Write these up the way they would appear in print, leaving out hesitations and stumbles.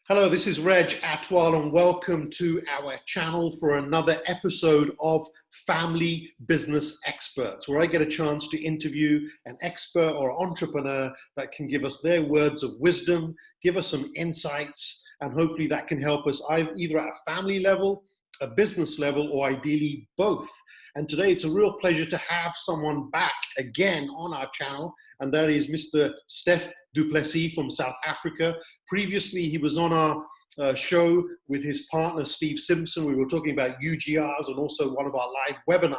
Hello, this is Reg Athwal and welcome to our channel for another episode of Family Business Experts, where I get a chance to interview an expert or entrepreneur that can give us their words of wisdom, give us some insights, and hopefully that can help us either at a family level, a business level, or ideally both. And today it's a real pleasure to have someone back again on our channel, and that is Mr. Stef du Plessis from South Africa. Previously, he was on our show with his partner, Steve Simpson. We were talking about UGRs and also one of our live webinars.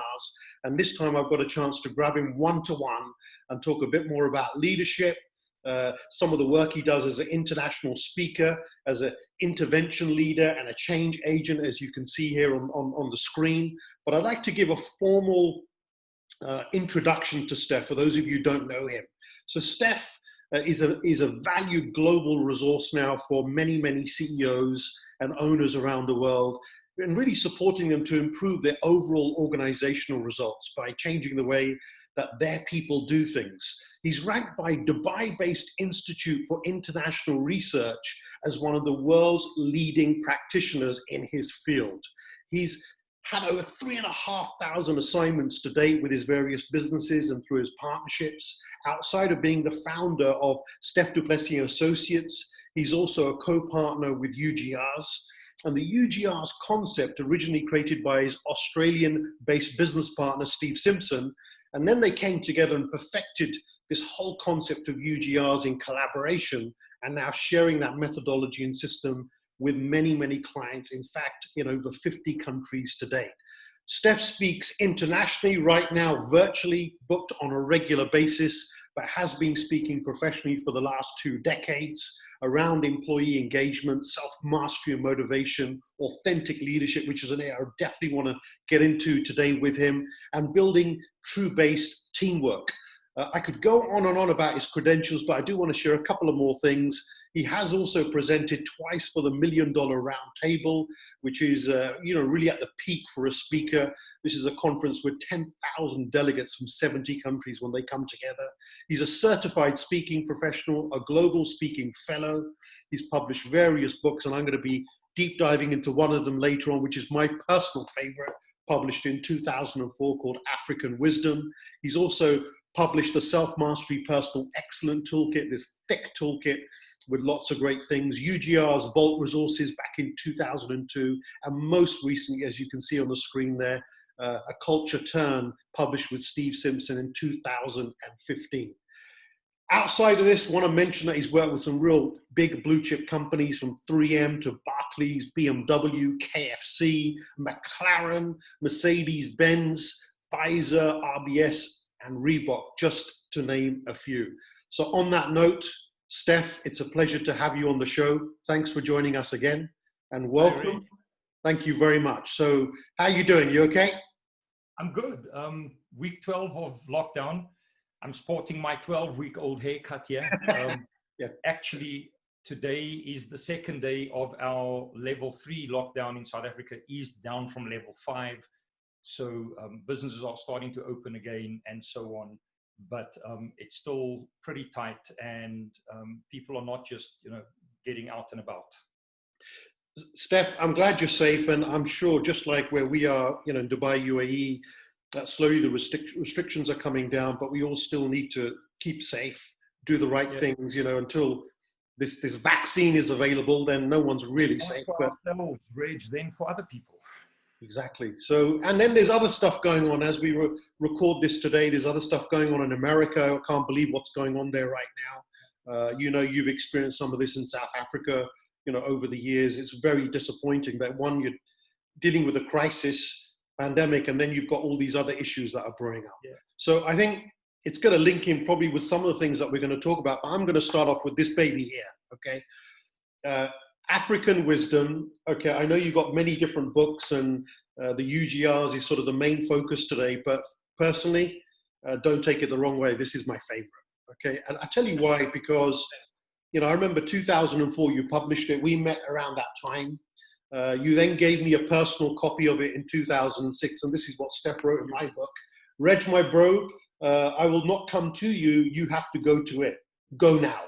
And this time I've got a chance to grab him one-to-one and talk a bit more about leadership, some of the work he does as an international speaker, as an intervention leader and a change agent, as you can see here on the screen. But I'd like to give a formal introduction to Stef for those of you who don't know him. So Stef is a valued global resource now for many, many CEOs and owners around the world, and really supporting them to improve their overall organizational results by changing the way that their people do things. He's ranked by Dubai-based Institute for International Research as one of the world's leading practitioners in his field. He's had over 3,500 assignments to date with his various businesses and through his partnerships. Outside of being the founder of Stef du Plessis Associates, he's also a co-partner with UGRs. And the UGRs concept originally created by his Australian-based business partner, Steve Simpson, and then they came together and perfected this whole concept of UGRs in collaboration, and now sharing that methodology and system with many, many clients, in fact, in over 50 countries today. Stef speaks internationally right now, virtually booked on a regular basis, but has been speaking professionally for the last 2 decades around employee engagement, self-mastery and motivation, authentic leadership, which is an area I definitely want to get into today with him, and building true-based teamwork. I could go on and on about his credentials, but I do want to share a couple of more things. He has also presented twice for the $1 Million Round Table, which is really at the peak for a speaker. This is a conference with 10,000 delegates from 70 countries when they come together. He's a certified speaking professional, a global speaking fellow. He's published various books, and I'm going to be deep diving into one of them later on, which is my personal favorite, published in 2004, called African Wisdom. He's also published the Self-Mastery Personal Excellence Toolkit, this thick toolkit with lots of great things, UGR's Vault Resources back in 2002, and most recently, as you can see on the screen there, A Culture Turn, published with Steve Simpson in 2015. Outside of this, I want to mention that he's worked with some real big blue chip companies, from 3M to Barclays, BMW, KFC, McLaren, Mercedes-Benz, Pfizer, RBS, and Reebok, just to name a few. So on that note, Stef, it's a pleasure to have you on the show. Thanks for joining us again, and welcome. Thank you very much. So how are you doing? You okay? I'm good. Week 12 of lockdown. I'm sporting my 12-week-old haircut here. Yeah. Actually, today is the second day of our level 3 lockdown in South Africa, eased down from level 5. So businesses are starting to open again and so on. But it's still pretty tight, and people are not just, getting out and about. Stef, I'm glad you're safe, and I'm sure just like where we are, in Dubai, UAE, that slowly the restrictions are coming down, but we all still need to keep safe, do the right things, until this vaccine is available, then no one's really safe. For ourselves, Reg, then for other people. Exactly. So, and then there's other stuff going on as we record this today. There's other stuff going on in America. I can't believe what's going on there right now. You've experienced some of this in South Africa, over the years. It's very disappointing that you're dealing with a crisis, pandemic, and then you've got all these other issues that are brewing up. Yeah. So I think it's going to link in probably with some of the things that we're going to talk about. But I'm going to start off with this baby here. Okay. African Wisdom. Okay, I know you've got many different books, and the UGRs is sort of the main focus today, but personally, don't take it the wrong way. This is my favorite. Okay, and I tell you why, because, I remember 2004, you published it. We met around that time. You then gave me a personal copy of it in 2006, and this is what Stef wrote in my book. Reg, my bro, I will not come to you. You have to go to it. Go now.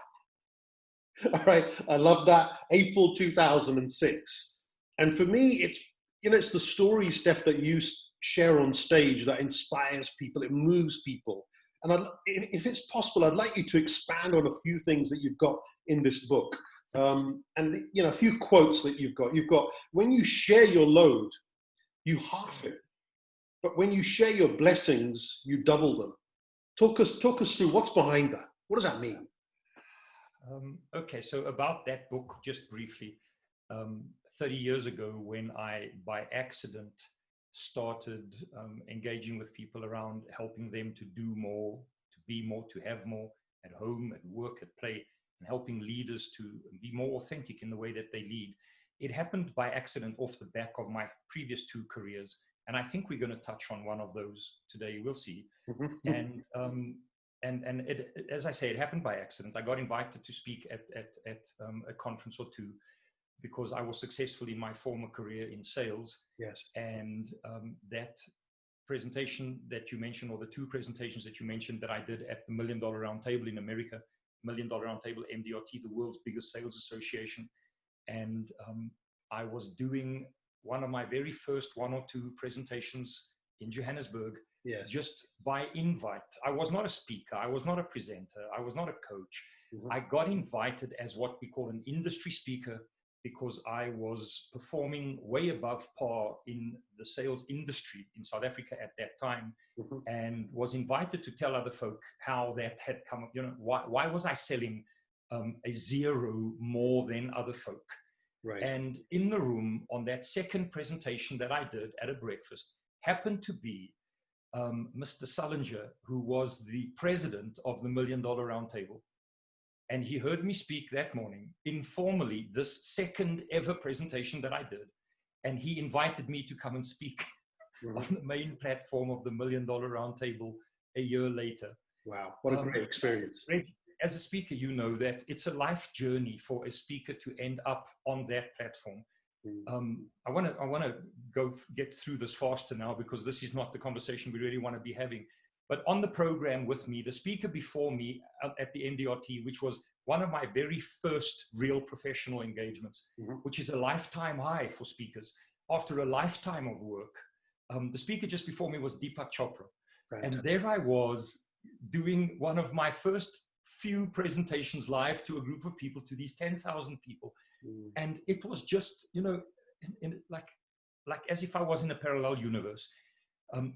All right, I love that. April 2006. And for me, it's, it's the story, Steph, that you share on stage that inspires people, it moves people. And if it's possible, I'd like you to expand on a few things that you've got in this book. And a few quotes that you've got. You've got, when you share your load, you half it. But when you share your blessings, you double them. Talk us through what's behind that. What does that mean? Okay, so about that book, just briefly, 30 years ago, when I, by accident, started engaging with people around helping them to do more, to be more, to have more at home, at work, at play, and helping leaders to be more authentic in the way that they lead. It happened by accident off the back of my previous two careers. And I think we're going to touch on one of those today. We'll see. And it, as I say, it happened by accident. I got invited to speak at a conference or two because I was successful in my former career in sales. Yes. And that presentation that you mentioned, or the two presentations that you mentioned that I did at the $1 Million Roundtable in America, $1 Million Roundtable, MDRT, the world's biggest sales association. And I was doing one of my very first one or two presentations in Johannesburg, yes, just by invite. I was not a speaker. I was not a presenter. I was not a coach. Mm-hmm. I got invited as what we call an industry speaker because I was performing way above par in the sales industry in South Africa at that time, mm-hmm. and was invited to tell other folk how that had come up. Why was I selling a zero more than other folk? Right. And in the room on that second presentation that I did at a breakfast happened to be Mr. Sullinger, who was the president of the $1 Million Roundtable. And he heard me speak that morning, informally, this second ever presentation that I did. And he invited me to come and speak mm-hmm. on the main platform of the $1 Million Roundtable a year later. Wow, what a great experience. As a speaker, you know that it's a life journey for a speaker to end up on that platform. I want to get through this faster now because this is not the conversation we really want to be having. But on the program with me, the speaker before me at the MDRT, which was one of my very first real professional engagements, mm-hmm. which is a lifetime high for speakers after a lifetime of work. The speaker just before me was Deepak Chopra. Fantastic. And there I was doing one of my first few presentations live to a group of people, to these 10,000 people. And it was just, like as if I was in a parallel universe.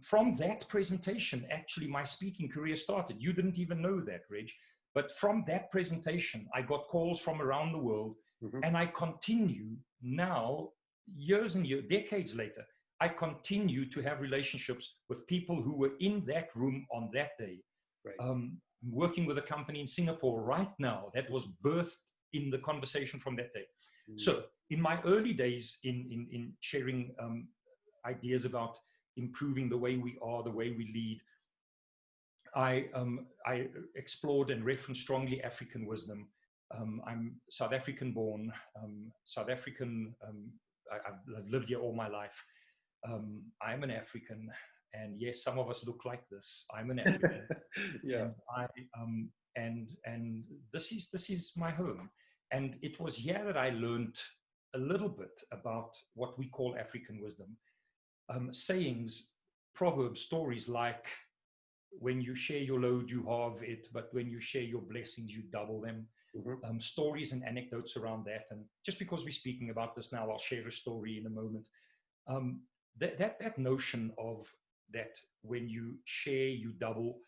From that presentation, actually, my speaking career started. You didn't even know that, Reg. But from that presentation, I got calls from around the world. mm-hmm. And I continue now, years and years, decades later, I continue to have relationships with people who were in that room on that day. Right. I'm working with a company in Singapore right now that was birthed in the conversation from that day. So in my early days in sharing ideas about improving the way we are, the way we lead, I explored and referenced strongly African wisdom. I'm South African born, South African, I've lived here all my life. I'm an African, and yes, some of us look like this. I'm an African. Yeah. And this is my home. And it was here that I learned a little bit about what we call African wisdom. Sayings, proverbs, stories like, when you share your load, you halve it, but when you share your blessings, you double them. Mm-hmm. Stories and anecdotes around that. And just because we're speaking about this now, I'll share a story in a moment. That notion of that when you share, you double,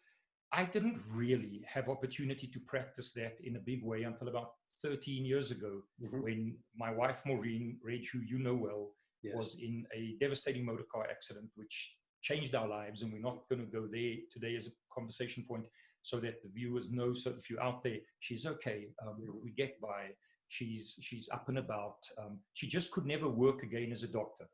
I didn't really have opportunity to practice that in a big way until about 13 years ago, mm-hmm. when my wife, Maureen, Reg, who you know well, yes. was in a devastating motor car accident, which changed our lives. And we're not going to go there today as a conversation point so that the viewers know. So if you're out there, she's okay. We get by. She's up and about. She just could never work again as a doctor.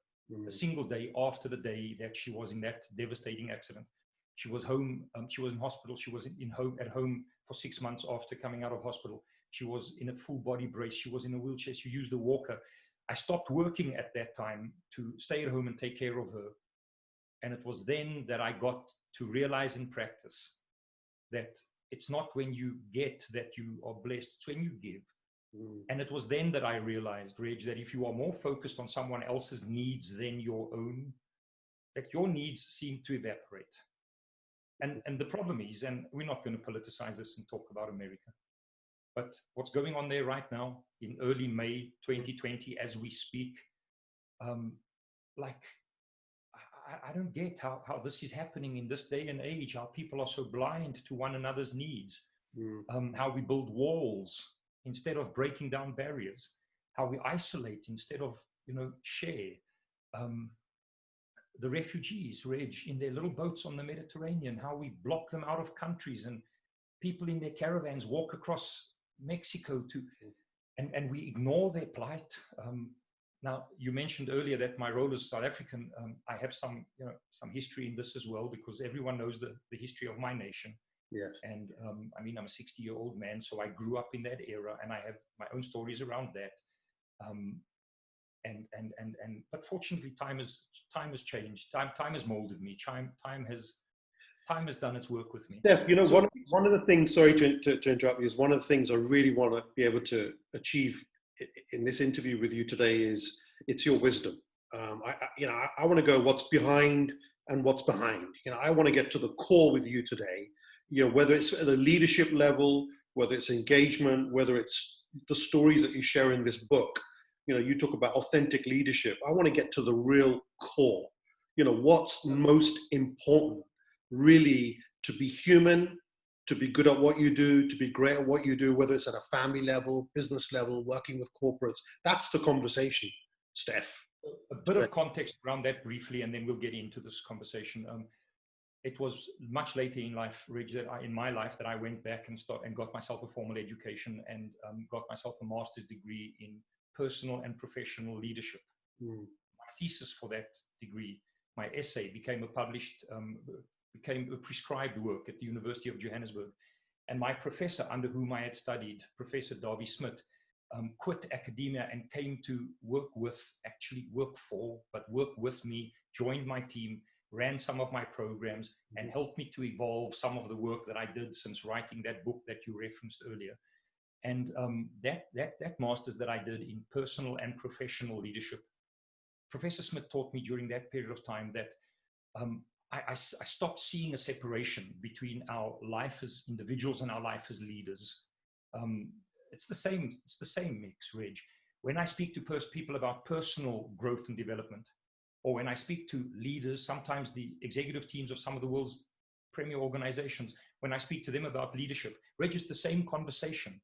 A single day after the day that she was in that devastating accident. She was home. She was in hospital. She was at home for 6 months after coming out of hospital. She was in a full body brace. She was in a wheelchair. She used a walker. I stopped working at that time to stay at home and take care of her. And it was then that I got to realize in practice that it's not when you get that you are blessed. It's when you give. And it was then that I realized, Reg, that if you are more focused on someone else's needs than your own, that your needs seem to evaporate. And the problem is, and we're not going to politicize this and talk about America, but what's going on there right now in early May 2020, as we speak, like, I don't get how this is happening in this day and age, how people are so blind to one another's needs, how we build walls instead of breaking down barriers, how we isolate instead of, share. The refugees, Reg, in their little boats on the Mediterranean, how we block them out of countries, and people in their caravans walk across Mexico and we ignore their plight. Now, you mentioned earlier that my role as South African, I have some history in this as well, because everyone knows the history of my nation. Yes. And I'm a 60-year-old man, so I grew up in that era, and I have my own stories around that. But fortunately, time has changed. Time has molded me. Time has done its work with me. Stef, one of the things, sorry to interrupt you, is one of the things I really want to be able to achieve in this interview with you today is it's your wisdom. I want to go what's behind and what's behind. I want to get to the core with you today. Whether it's at a leadership level, whether it's engagement, whether it's the stories that you share in this book. You talk about authentic leadership. I want to get to the real core. What's most important, really, to be human, to be good at what you do, to be great at what you do, whether it's at a family level, business level, working with corporates. That's the conversation, Stef. A bit of context around that briefly, and then we'll get into this conversation. It was much later in life, Reg, in my life, that I went back and got myself a formal education and got myself a master's degree in personal and professional leadership. My thesis for that degree, my essay, became a prescribed work at the University of Johannesburg. And my professor, under whom I had studied, Professor Darby Smith, quit academia and came to work with me, joined my team, ran some of my programs, and helped me to evolve some of the work that I did since writing that book that you referenced earlier. And that master's that I did in personal and professional leadership, Professor Smith taught me during that period of time that I stopped seeing a separation between our life as individuals and our life as leaders. It's the same mix, Reg. When I speak to people about personal growth and development, or when I speak to leaders, sometimes the executive teams of some of the world's premier organizations, when I speak to them about leadership, Reg, it's the same conversation.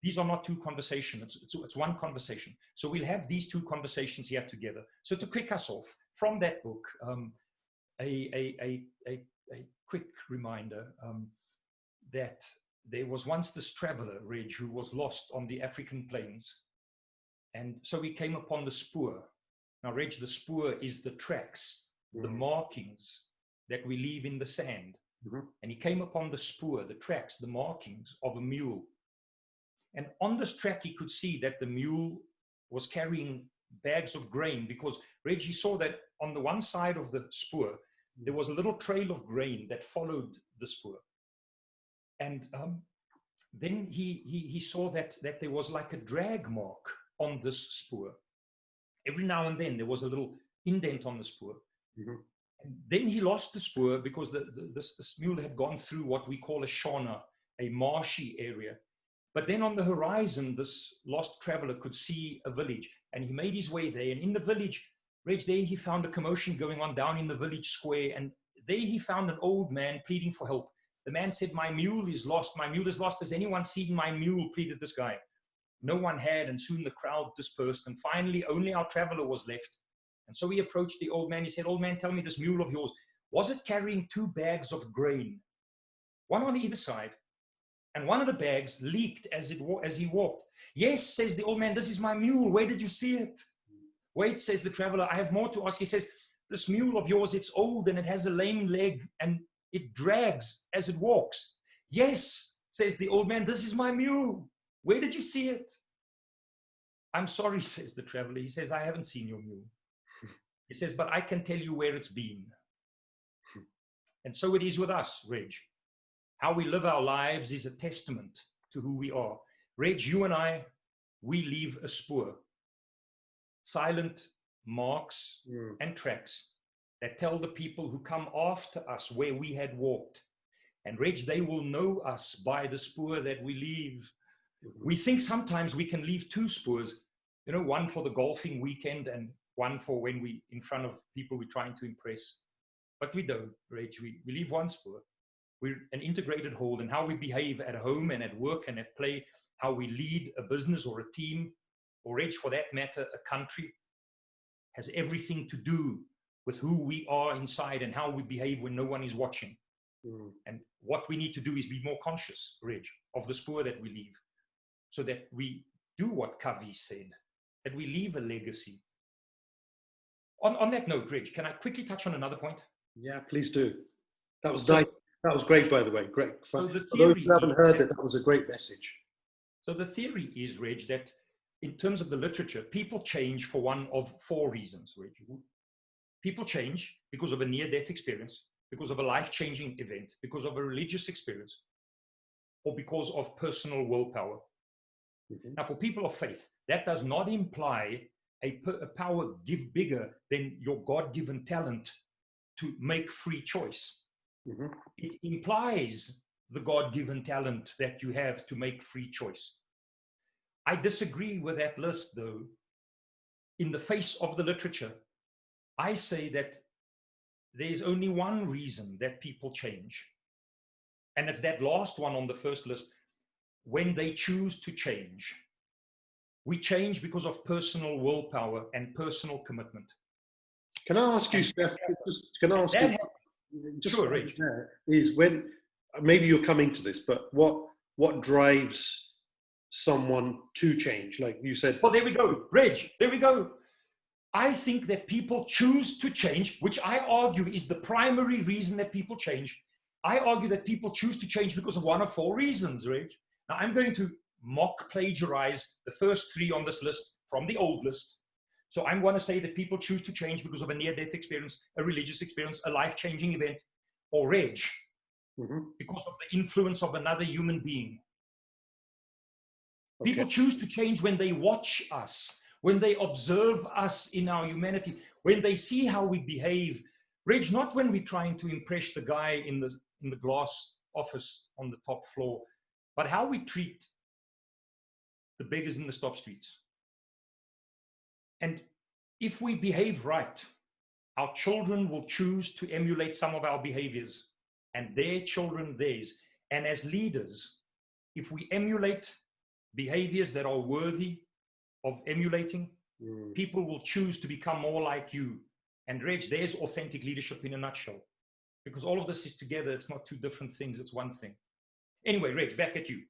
These are not two conversations, it's one conversation. So we'll have these two conversations here together. So to kick us off from that book, a quick reminder that there was once this traveler, Reg, who was lost on the African plains. And so he came upon the spoor. Now, Reg, the spoor is the tracks, the markings that we leave in the sand. And he came upon the spoor, the tracks, the markings of a mule. And on this track, he could see that the mule was carrying bags of grain, because Reg, he saw that on the one side of the spoor, there was a little trail of grain that followed the spoor. And then he saw that there was like a drag mark on this spoor. Every now and then there was a little indent on the spoor. And then he lost the spoor because this mule had gone through what we call a shana, a marshy area. But then on the horizon, this lost traveler could see a village, and he made his way there. And in the village, Reg, there he found a commotion going on down in the village square. And there he found an old man pleading for help. The man said, "My mule is lost. My mule is lost. Has anyone seen my mule?" pleaded this guy. No one had, and soon the crowd dispersed. And finally, only our traveler was left. And so he approached the old man. He said, "Old man, tell me, this mule of yours, was it carrying 2 bags of grain, one on either side? And one of the bags leaked as he walked." "Yes," says the old man, "this is my mule. Where did you see it?" "Wait," says the traveler, "I have more to ask." He says, "This mule of yours, it's old and it has a lame leg and it drags as it walks." "Yes," says the old man, "this is my mule. Where did you see it?" "I'm sorry," says the traveler. He says, "I haven't seen your mule." He says, "But I can tell you where it's been." And so it is with us, Reg. How we live our lives is a testament to who we are. Reg, you and I, we leave a spoor. Silent marks and tracks that tell the people who come after us where we had walked. And Reg, they will know us by the spoor that we leave. We think sometimes we can leave two spoors, you know, one for the golfing weekend and one for when we in front of people we're trying to impress. But we don't, Reg. We leave one spoor. We're an integrated whole, and how we behave at home and at work and at play, how we lead a business or a team, or Reg, for that matter, a country, has everything to do with who we are inside and how we behave when no one is watching. And what we need to do is be more conscious, Reg, of the spoor that we leave, so that we do what Kavi said, that we leave a legacy. On that note, Reg, can I quickly touch on another point? Yeah, please do. That was nice. That was great, by the way. Great. So the For those theory who haven't heard it, that was a great message. So the theory is, Reg, that in terms of the literature, people change for one of four reasons, Reg. People change because of a near-death experience, because of a life-changing event, because of a religious experience, or because of personal willpower. Now, for people of faith, that does not imply a power bigger than your God-given talent to make free choice. It implies the God-given talent that you have to make free choice. I disagree with that list, though. In the face of the literature, I say that there's only one reason that people change. And it's that last one on the first list, when they choose to change. We change because of personal willpower and personal commitment. Can I ask you, Stef, can I ask you, just sure, Rich. Is when, maybe you're coming to this, but what drives someone to change? Like you said. Well, there we go, Reg, there we go. I think that people choose to change, which I argue is the primary reason that people change. I argue that people choose to change because of one of four reasons, Reg. Now, I'm going to mock plagiarize the first three on this list from the old list. So I'm going to say that people choose to change because of a near-death experience, a religious experience, a life-changing event, or Reg, because of the influence of another human being. Okay. People choose to change when they watch us, when they observe us in our humanity, when they see how we behave. Reg, not when we're trying to impress the guy in the glass office on the top floor, but how we treat the beggars in the stop streets. And if we behave right, our children will choose to emulate some of our behaviors, and their children theirs. And as leaders, if we emulate behaviors that are worthy of emulating, people will choose to become more like you. And Reg, there's authentic leadership in a nutshell. Because all of this is together, it's not two different things, it's one thing. Anyway, Reg, back at you.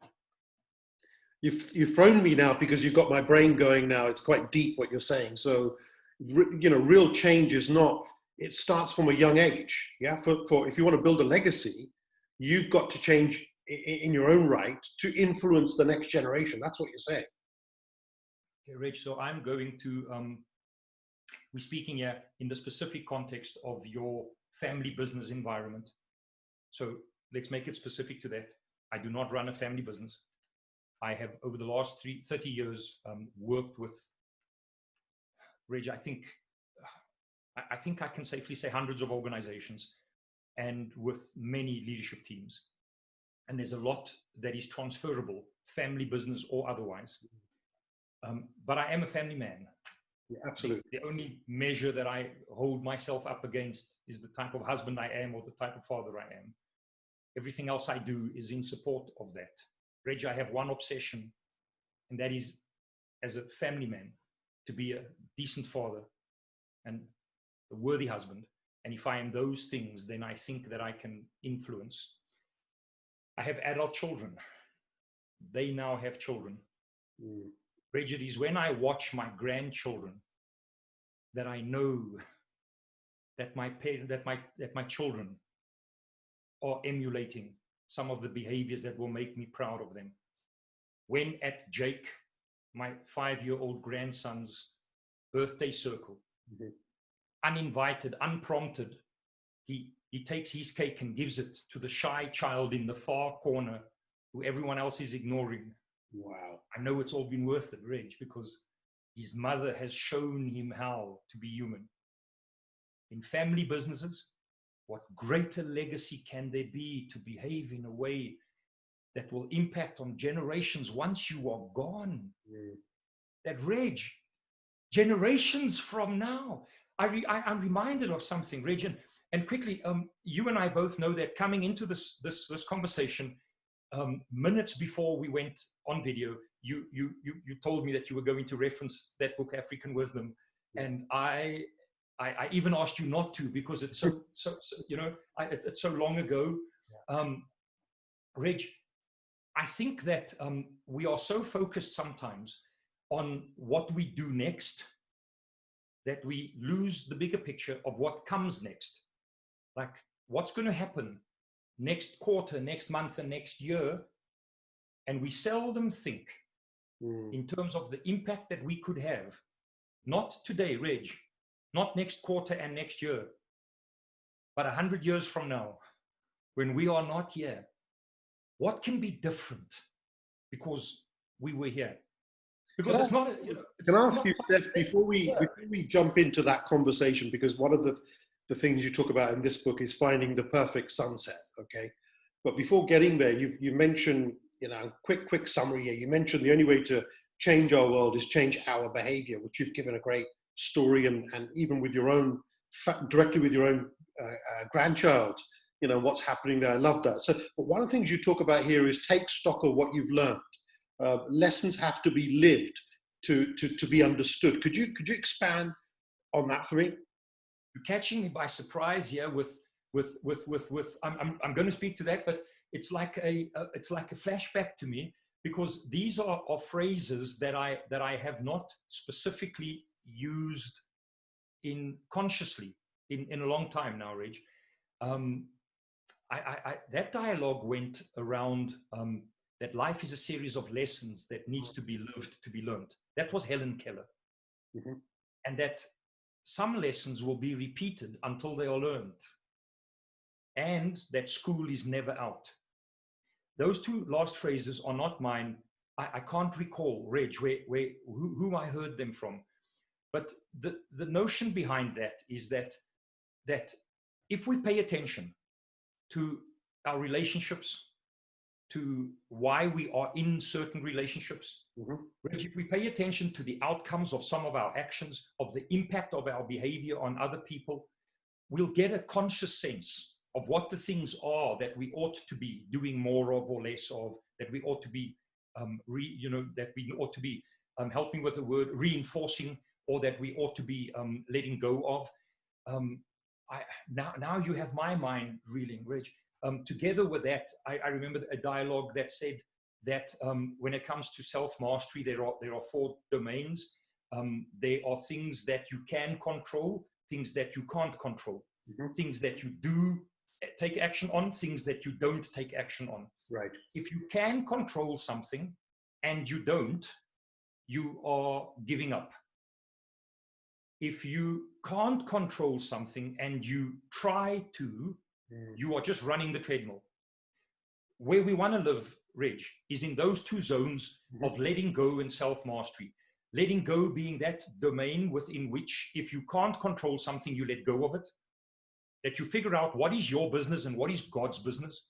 You've thrown me now because you've got my brain going now. It's quite deep what you're saying. So, you know, real change is not, it starts from a young age. Yeah. For if you want to build a legacy, you've got to change in your own right to influence the next generation. That's what you're saying. Okay, Reg, so I'm going to, we're speaking here in the specific context of your family business environment. So let's make it specific to that. I do not run a family business. I have, over the last 30 years, worked with, Reg, I think I can safely say hundreds of organizations and with many leadership teams. And there's a lot that is transferable, family business or otherwise. But I am a family man. Yeah, absolutely. The only measure that I hold myself up against is the type of husband I am or the type of father I am. Everything else I do is in support of that. Reg, I have one obsession, and that is, as a family man, to be a decent father and a worthy husband. And if I am those things, then I think that I can influence. I have adult children. They now have children. Reg, it is when I watch my grandchildren that I know that my children are emulating some of the behaviors that will make me proud of them. When at Jake, my 5-year-old grandson's birthday circle, uninvited, unprompted, he takes his cake and gives it to the shy child in the far corner who everyone else is ignoring. Wow. I know it's all been worth it, Reg, because his mother has shown him how to be human. In family businesses, what greater legacy can there be to behave in a way that will impact on generations once you are gone? That, Reg, generations from now. I'm reminded of something, Reg, and quickly, you and I both know that coming into this conversation, minutes before we went on video, you told me that you were going to reference that book, African Wisdom, and I even asked you not to, because it's so it's so long ago. Reg, I think that we are so focused sometimes on what we do next that we lose the bigger picture of what comes next. Like, what's going to happen next quarter, next month, and next year. And we seldom think in terms of the impact that we could have, not today, Reg, not next quarter and next year, but 100 years from now, when we are not here. What can be different because we were here? Because it's not, Can I ask you, Stef, before we jump into that conversation, because one of the things you talk about in this book is finding the perfect sunset, okay? But before getting there, you mentioned, quick summary here. You mentioned the only way to change our world is change our behavior, which you've given a great story, and even with your own, directly with your own grandchild, what's happening there. I love that. So, but one of the things you talk about here is take stock of what you've learned. Lessons have to be lived to be understood. Could you expand on that for me? You're catching me by surprise here with I'm going to speak to that, but it's like a flashback to me, because these are phrases that I have not specifically used consciously in a long time now, Reg. That dialogue went around that life is a series of lessons that needs to be lived to be learned. That was Helen Keller. Mm-hmm. And that some lessons will be repeated until they are learned. And that school is never out. Those two last phrases are not mine. I can't recall, Reg, who I heard them from. But the notion behind that is that if we pay attention to our relationships, to why we are in certain relationships, Reg, if we pay attention to the outcomes of some of our actions, of the impact of our behavior on other people, we'll get a conscious sense of what the things are that we ought to be doing more of or less of, that we ought to be, helping with the word, reinforcing, or that we ought to be letting go of. Now you have my mind reeling, Reg. Together with that, I remember a dialogue that said that when it comes to self-mastery, there are 4 domains. There are things that you can control, things that you can't control, things that you do take action on, things that you don't take action on. Right. If you can control something and you don't, you are giving up. If you can't control something and you try to, you are just running the treadmill. Where we want to live, Reg, is in those 2 zones of letting go and self-mastery. Letting go being that domain within which, if you can't control something, you let go of it. That you figure out what is your business and what is God's business.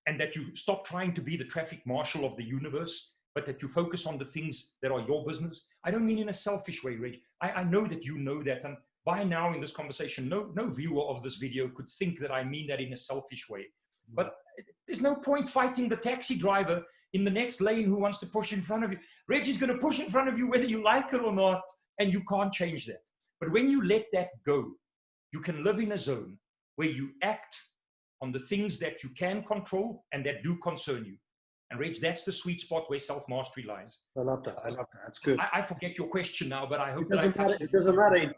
And that you stop trying to be the traffic marshal of the universe, but that you focus on the things that are your business. I don't mean in a selfish way, Reg. I know that you know that. And by now in this conversation, no viewer of this video could think that I mean that in a selfish way. But there's no point fighting the taxi driver in the next lane who wants to push in front of you. Reg is going to push in front of you whether you like it or not, and you can't change that. But when you let that go, you can live in a zone where you act on the things that you can control and that do concern you. And Reg, that's the sweet spot where self-mastery lies. I love that. That's good. I forget your question now, but I hope it doesn't matter.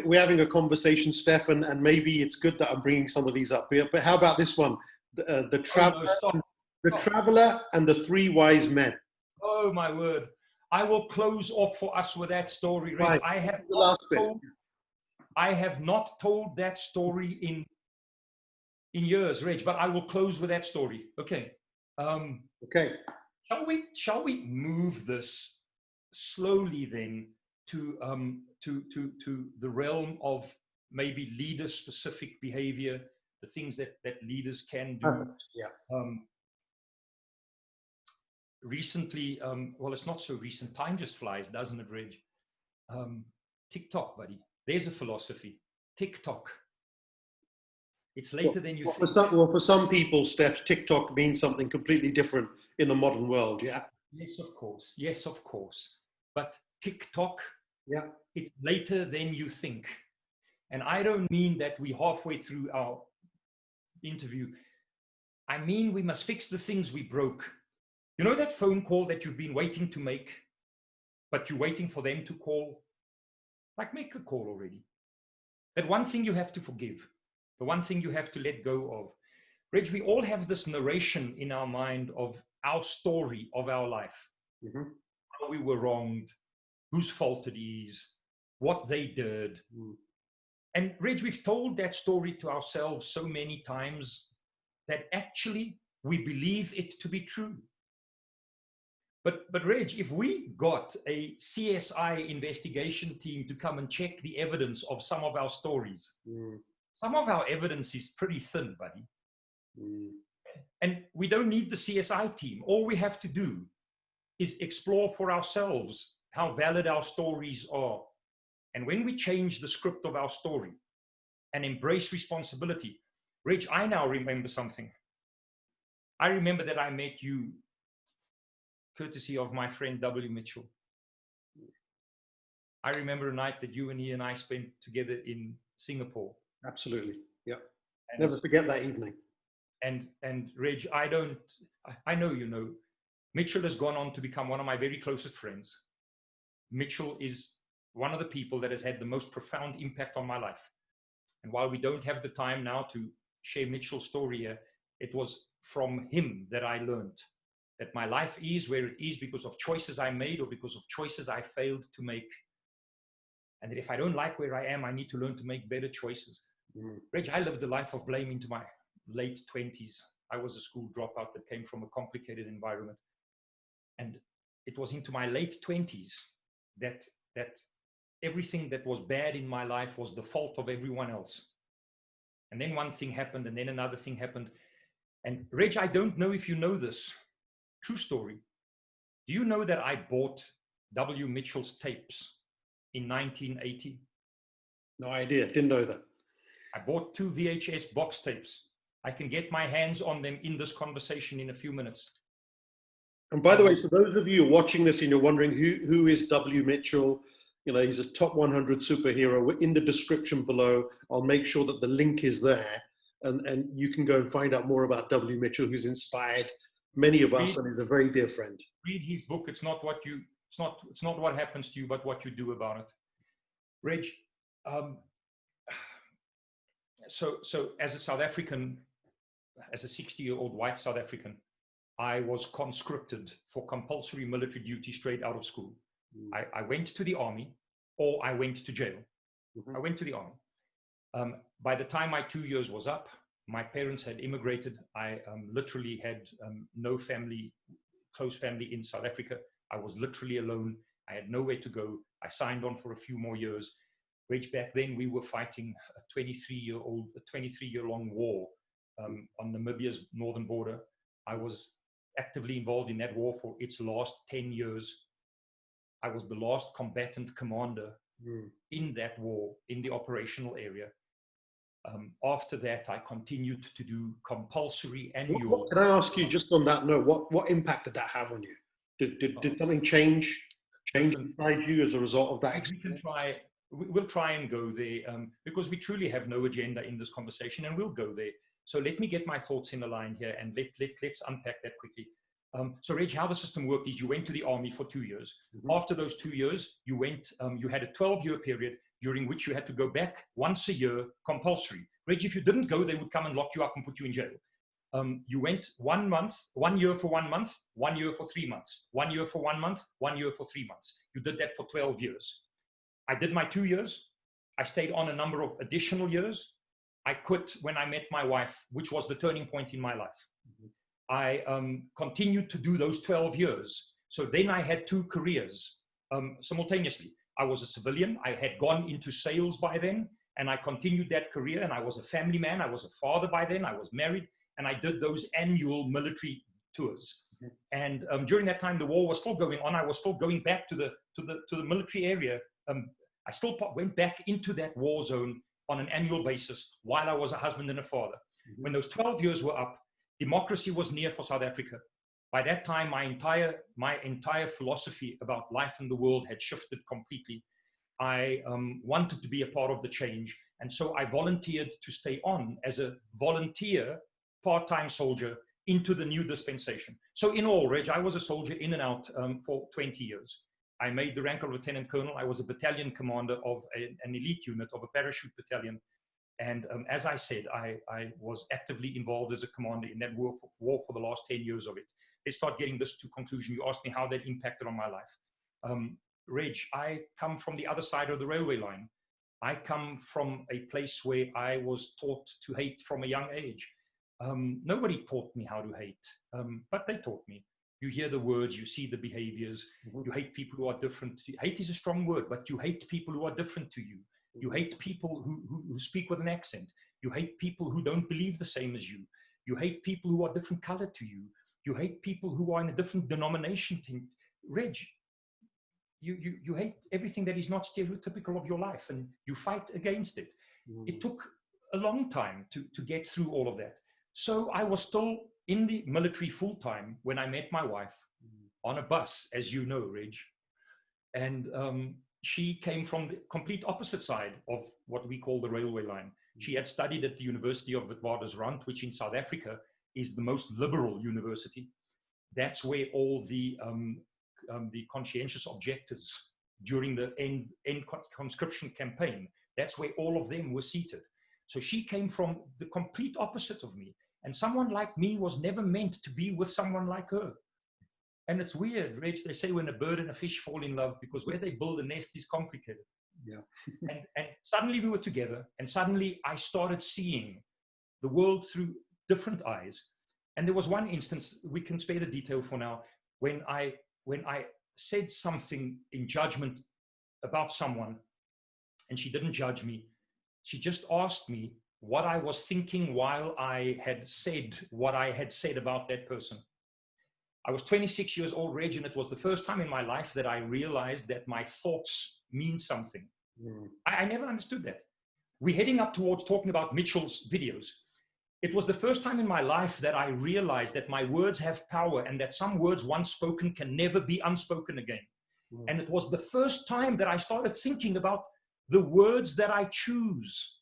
We're having a conversation, Stef, and maybe it's good that I'm bringing some of these up here. But how about this one? The traveler and the 3 wise men. Oh my word! I will close off for us with that story, Reg. Right. I have not told that story in years, Reg, but I will close with that story. Okay. Okay. shall we move this slowly then to the realm of maybe leader specific behavior, the things that leaders can do. Yeah. Recently, well, it's not so recent. Time just flies, doesn't it, Reg? TikTok, buddy. There's a philosophy. TikTok. It's later than you think. For some people, Stef, TikTok means something completely different in the modern world. Yeah. Yes, of course. Yes, of course. But TikTok, yeah, it's later than you think. And I don't mean that we're halfway through our interview. I mean, we must fix the things we broke. You know that phone call that you've been waiting to make, but you're waiting for them to call? Like, make the call already. That one thing you have to forgive. The one thing you have to let go of. Reg, we all have this narration in our mind of our story of our life. Mm-hmm. How we were wronged, whose fault it is, what they did. Mm. And Reg, we've told that story to ourselves so many times that actually we believe it to be true. But Reg, if we got a CSI investigation team to come and check the evidence of some of our stories, some of our evidence is pretty thin, buddy. And we don't need the CSI team. All we have to do is explore for ourselves how valid our stories are. And when we change the script of our story and embrace responsibility, Reg, I now remember something. I remember that I met you courtesy of my friend W. Mitchell. I remember a night that you and he and I spent together in Singapore. Absolutely. Yeah. Never forget that evening. And Reg, I know you know, Mitchell has gone on to become one of my very closest friends. Mitchell is one of the people that has had the most profound impact on my life. And while we don't have the time now to share Mitchell's story here, it was from him that I learned that my life is where it is because of choices I made or because of choices I failed to make. And that if I don't like where I am, I need to learn to make better choices. Reg, I lived a life of blame into my late 20s. I was a school dropout that came from a complicated environment. And it was into my late 20s that everything that was bad in my life was the fault of everyone else. And then one thing happened, and then another thing happened. And Reg, I don't know if you know this. True story. Do you know that I bought W. Mitchell's tapes in 1980? No idea. Didn't know that. I bought 2 VHS box tapes. I can get my hands on them in this conversation in a few minutes. And by the way, for those of you watching this and you're wondering who is W. Mitchell, you know, he's a top 100 superhero. In the description below, I'll make sure that the link is there, and you can go and find out more about W. Mitchell, who's inspired many of us and is a very dear friend. Read his book. It's not what happens to you, but what you do about it. Reg, so as a South African, as a 60-year-old white South African, I was conscripted for compulsory military duty straight out of school. I went to the army or I went to jail. I went to the army. By the time my 2 years was up, my parents had immigrated. I literally had no family, close family in South Africa. I was literally alone. I had nowhere to go. I signed on for a few more years. Which back then we were fighting a 23-year-long war on Namibia's northern border. I was actively involved in that war for its last 10 years. I was the last combatant commander in that war, in the operational area. After that, I continued to do compulsory annual. Can I ask you, just on that note, what impact did that have on you? Did something change inside you as a result of that? We'll try and go there because we truly have no agenda in this conversation, and we'll go there. So let me get my thoughts in a line here, and let's unpack that quickly. So Reg, how the system worked is you went to the army for 2 years. After those 2 years, you went. You had a 12-year period during which you had to go back once a year, compulsory. Reg, if you didn't go, they would come and lock you up and put you in jail. You went 1 month, 1 year for 1 month, 1 year for 3 months, 1 year for 1 month, 1 year for 3 months. You did that for 12 years. I did my 2 years. I stayed on a number of additional years. I quit when I met my wife, which was the turning point in my life. I continued to do those 12 years. So then I had two careers simultaneously. I was a civilian. I had gone into sales by then, and I continued that career. And I was a family man. I was a father by then. I was married, and I did those annual military tours. And during that time, the war was still going on. I was still going back to the military area. I still went back into that war zone on an annual basis while I was a husband and a father. When those 12 years were up, democracy was near for South Africa. By that time, my entire philosophy about life in the world had shifted completely. I wanted to be a part of the change. And so I volunteered to stay on as a volunteer part-time soldier into the new dispensation. So in all, Reg, I was a soldier in and out for 20 years. I made the rank of lieutenant colonel. I was a battalion commander of an elite unit of a parachute battalion. And as I said, I was actively involved as a commander in that war for the last 10 years of it. Let's start getting this to conclusion. You asked me how that impacted on my life. Reg, I come from the other side of the railway line. I come from a place where I was taught to hate from a young age. Nobody taught me how to hate, but they taught me. You hear the words, you see the behaviors. You hate people who are different. Hate is a strong word, but you hate people who are different to you. You hate people who speak with an accent. You hate people who don't believe the same as you. You hate people who are different color to you. You hate people who are in a different denomination. Reg, you hate everything that is not stereotypical of your life, and you fight against it. It took a long time to get through all of that. So I was still in the military full time when I met my wife on a bus, as you know, Reg. And she came from the complete opposite side of what we call the railway line. She had studied at the University of Witwatersrand, which in South Africa is the most liberal university. That's where all the conscientious objectors during the end conscription campaign, that's where all of them were seated. So she came from the complete opposite of me. And someone like me was never meant to be with someone like her. And it's weird, Reg, they say when a bird and a fish fall in love, because where they build a nest is complicated. Yeah. and suddenly we were together, and suddenly I started seeing the world through different eyes. And there was one instance, we can spare the detail for now, when I said something in judgment about someone, and she didn't judge me. She just asked me what I was thinking while I had said what I had said about that person. I was 26 years old, Reg, and it was the first time in my life that I realized that my thoughts mean something. I never understood that. We're heading up towards talking about Mitchell's videos. It was the first time in my life that I realized that my words have power and that some words once spoken can never be unspoken again. And it was the first time that I started thinking about the words that I choose,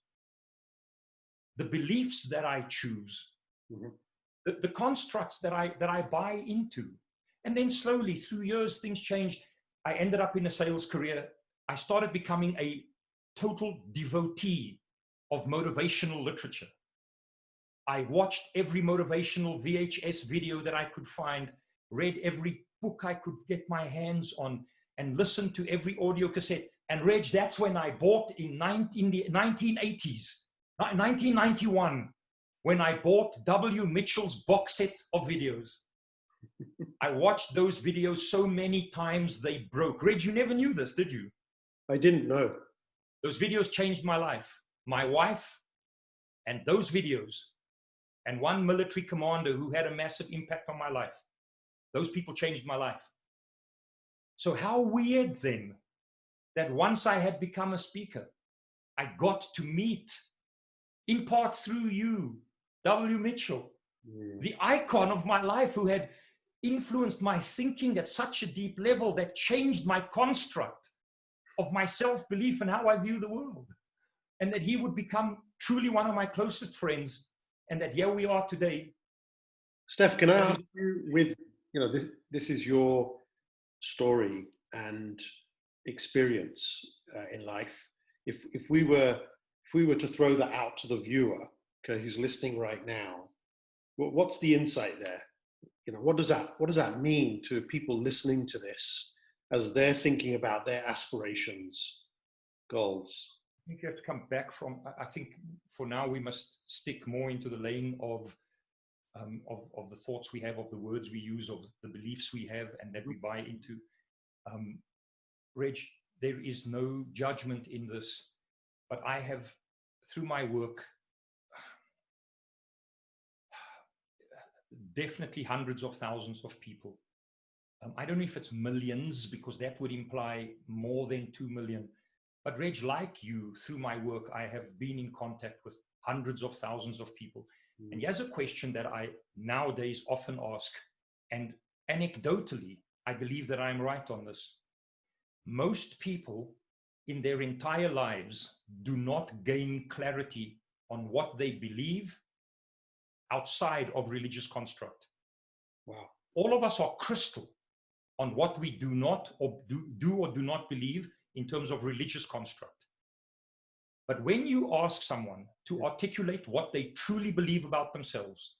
the beliefs that I choose, the constructs that I buy into. And then slowly through years, things changed. I ended up in a sales career. I started becoming a total devotee of motivational literature. I watched every motivational VHS video that I could find, read every book I could get my hands on, and listened to every audio cassette. And Reg, that's when I bought in the 1980s, 1991, when I bought W. Mitchell's box set of videos. I watched those videos so many times they broke. Reg, you never knew this, did you? I didn't know. Those videos changed my life, my wife, and those videos, and one military commander who had a massive impact on my life. Those people changed my life. So how weird then that once I had become a speaker, I got to meet, in part through you, W. Mitchell, the icon of my life, who had influenced my thinking at such a deep level that changed my construct of my self-belief and how I view the world. And that he would become truly one of my closest friends, and that here we are today. Stef, can I ask you, with, this is your story and experience in life. If we were to throw that out to the viewer, okay, who's listening right now, what's the insight there? What does that mean to people listening to this as they're thinking about their aspirations, goals? I think you have to come back from, I think for now we must stick more into the lane of of the thoughts we have, of the words we use, of the beliefs we have and that we buy into. Reg, there is no judgment in this, but I have, through my work, definitely hundreds of thousands of people. I don't know if it's millions, because that would imply more than 2 million. But Reg, like you, through my work, I have been in contact with hundreds of thousands of people. And here's a question that I nowadays often ask, and anecdotally, I believe that I'm right on this. Most people in their entire lives do not gain clarity on what they believe outside of religious construct. Wow. All of us are crystal on what we do not or do not believe in terms of religious construct. But when you ask someone to articulate what they truly believe about themselves,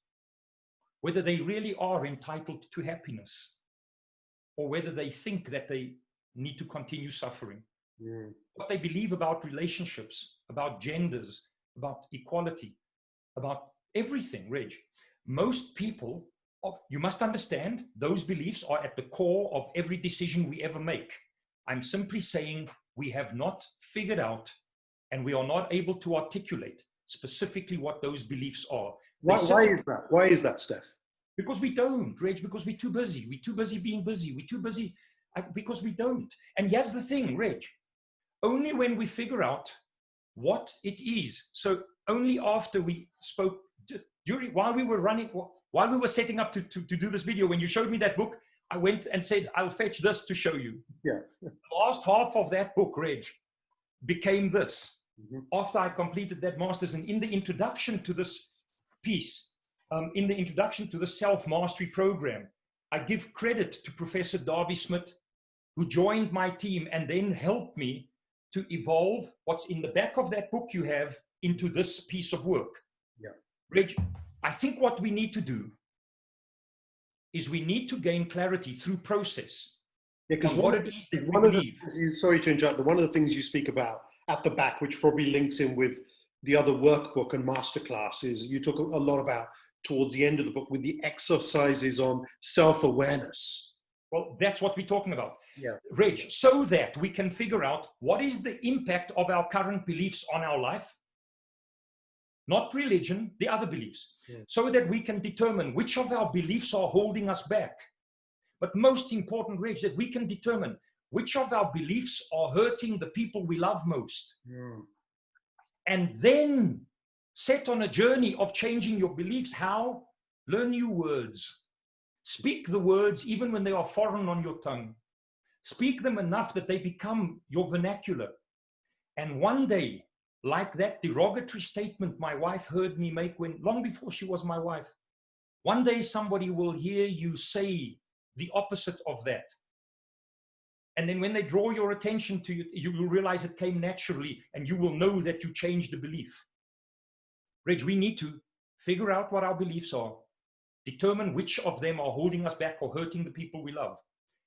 whether they really are entitled to happiness, or whether they think that they need to continue suffering, what they believe about relationships, about genders, about equality, about everything, Reg, most people, you must understand, those beliefs are at the core of every decision we ever make. I'm simply saying we have not figured out, and we are not able to articulate specifically what those beliefs are. Why is that? Why is that, Stef? Because we don't, Reg, because we're too busy. We're too busy being busy. We're too busy because we don't. And here's the thing, Reg, only when we figure out what it is. So only after we spoke, while we were setting up to do this video, when you showed me that book, I went and said, I'll fetch this to show you. Yeah. The last half of that book, Reg, became this. After I completed that master's, and in the introduction to this piece, in the introduction to the self-mastery program, I give credit to Professor Darby Smith, who joined my team and then helped me to evolve what's in the back of that book you have into this piece of work. Yeah. Reg, I think what we need to do is we need to gain clarity through process. Yeah, because sorry to interrupt, but one of the things you speak about at the back, which probably links in with the other workbook and masterclass, is you talk a lot about towards the end of the book with the exercises on self-awareness. Well, that's what we're talking about. Yeah. Reg, so that we can figure out what is the impact of our current beliefs on our life, not religion, the other beliefs, so that we can determine which of our beliefs are holding us back. But most important, Reg, that we can determine which of our beliefs are hurting the people we love most. And then set on a journey of changing your beliefs. How? Learn new words. Speak the words even when they are foreign on your tongue. Speak them enough that they become your vernacular. And one day, like that derogatory statement my wife heard me make long before she was my wife, one day somebody will hear you say the opposite of that. And then when they draw your attention to it, you will realize it came naturally, and you will know that you changed the belief. Reg, we need to figure out what our beliefs are, determine which of them are holding us back or hurting the people we love,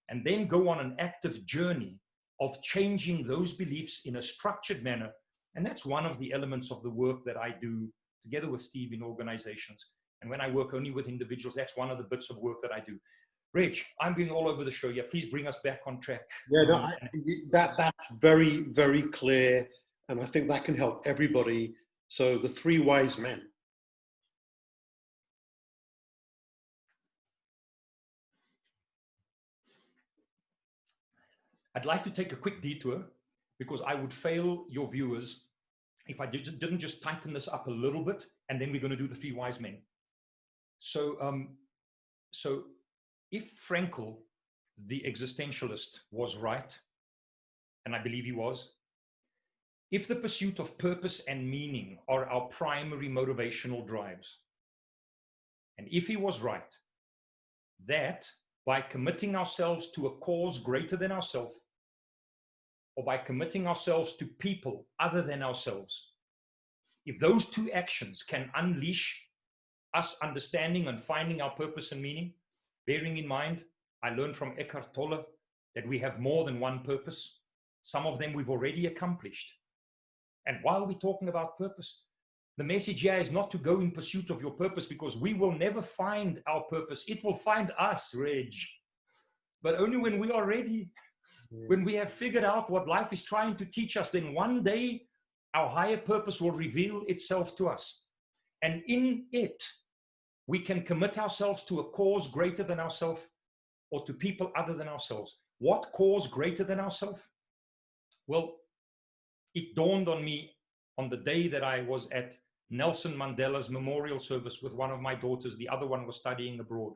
and then go on an active journey of changing those beliefs in a structured manner. And that's one of the elements of the work that I do together with Steve in organizations. And when I work only with individuals, that's one of the bits of work that I do. Reg, I'm being all over the show. Yeah, please bring us back on track. Yeah, no, that's very, very clear. And I think that can help everybody. So the 3 wise men. I'd like to take a quick detour, because I would fail your viewers if I didn't just tighten this up a little bit, and then we're going to do the 3 wise men. So, so if Frankl, the existentialist, was right, and I believe he was, if the pursuit of purpose and meaning are our primary motivational drives, and if he was right, that by committing ourselves to a cause greater than ourselves, or by committing ourselves to people other than ourselves, if those 2 actions can unleash us understanding and finding our purpose and meaning, bearing in mind, I learned from Eckhart Tolle that we have more than one purpose. Some of them we've already accomplished. And while we're talking about purpose, The message here is not to go in pursuit of your purpose, because we will never find our purpose. It will find us, Reg. But only when we are ready, when we have figured out what life is trying to teach us, then one day our higher purpose will reveal itself to us. And in it, we can commit ourselves to a cause greater than ourselves, or to people other than ourselves. What cause greater than ourselves? Well, it dawned on me on the day that I was at Nelson Mandela's memorial service with one of my daughters. The other one was studying abroad.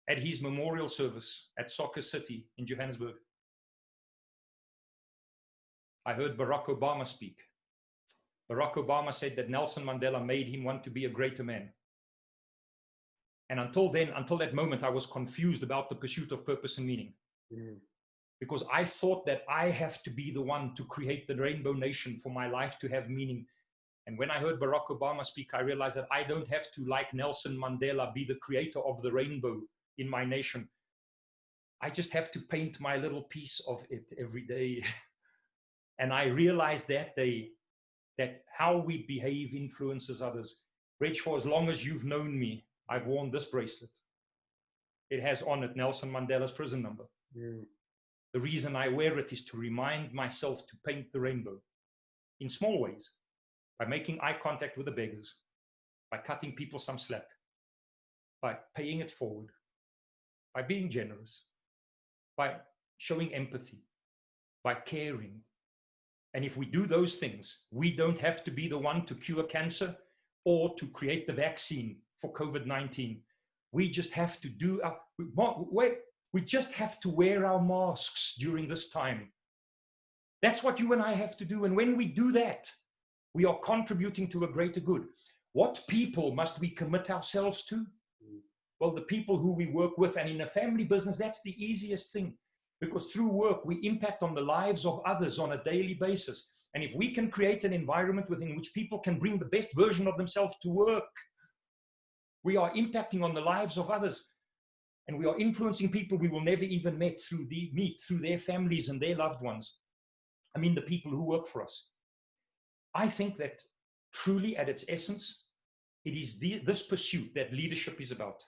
At his memorial service at Soccer City in Johannesburg, I heard Barack Obama speak. Barack Obama said that Nelson Mandela made him want to be a greater man. And until then, until that moment, I was confused about the pursuit of purpose and meaning. Because I thought that I have to be the one to create the rainbow nation for my life to have meaning. And when I heard Barack Obama speak, I realized that I don't have to, like Nelson Mandela, be the creator of the rainbow in my nation. I just have to paint my little piece of it every day. And I realized that day that how we behave influences others. Reg, for as long as you've known me, I've worn this bracelet. It has on it Nelson Mandela's prison number. The reason I wear it is to remind myself to paint the rainbow in small ways, by making eye contact with the beggars, by cutting people some slack, by paying it forward, by being generous, by showing empathy, by caring. And if we do those things, we don't have to be the one to cure cancer or to create the vaccine for COVID-19. We just have to do we just have to wear our masks during this time. That's what you and I have to do. And when we do that, we are contributing to a greater good. What people must we commit ourselves to? Well, the people who we work with. And in a family business, that's the easiest thing, because through work, we impact on the lives of others on a daily basis. And if we can create an environment within which people can bring the best version of themselves to work, we are impacting on the lives of others. And we are influencing people we will never even meet through their families and their loved ones. I mean, the people who work for us. I think that truly at its essence, it is this pursuit that leadership is about.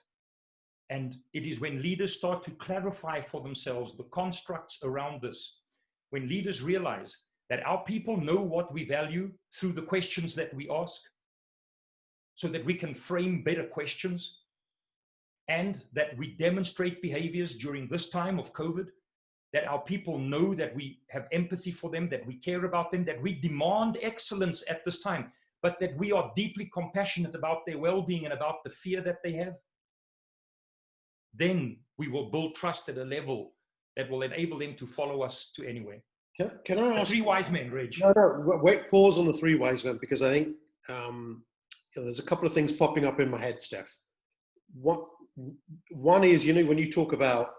And it is when leaders start to clarify for themselves the constructs around this, when leaders realize that our people know what we value through the questions that we ask, so that we can frame better questions, and that we demonstrate behaviors during this time of COVID, that our people know that we have empathy for them, that we care about them, that we demand excellence at this time, but that we are deeply compassionate about their well-being and about the fear that they have. Then we will build trust at a level that will enable them to follow us to anywhere. Can I ask? The three wise men, Reg. No, wait, pause on the three wise men, because I think there's a couple of things popping up in my head, Stef. One is, when you talk about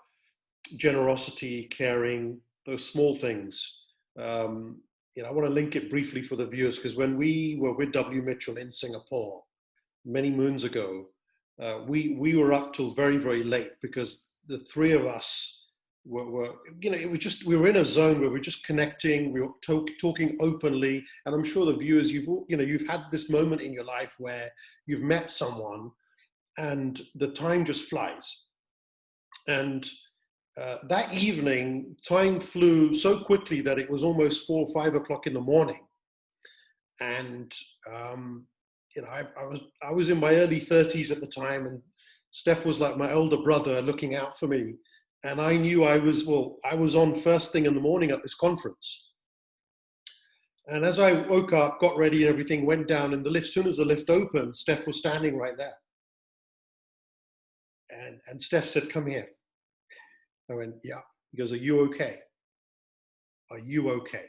generosity, caring, those small things, I want to link it briefly for the viewers, because when we were with W. Mitchell in Singapore many moons ago, we were up till very, very late, because the three of us were it was just, we were in a zone where we're just connecting, we were talking openly. And I'm sure the viewers, you've had this moment in your life where you've met someone and the time just flies. And that evening, time flew so quickly that it was almost 4 or 5 o'clock in the morning. And I was in my early 30s at the time, and Stef was like my older brother looking out for me. And I knew I was on first thing in the morning at this conference. And as I woke up, got ready and everything, went down in the lift. As soon as the lift opened, Stef was standing right there. And Stef said, "Come here." I went, "Yeah." He goes, "Are you okay? Are you okay?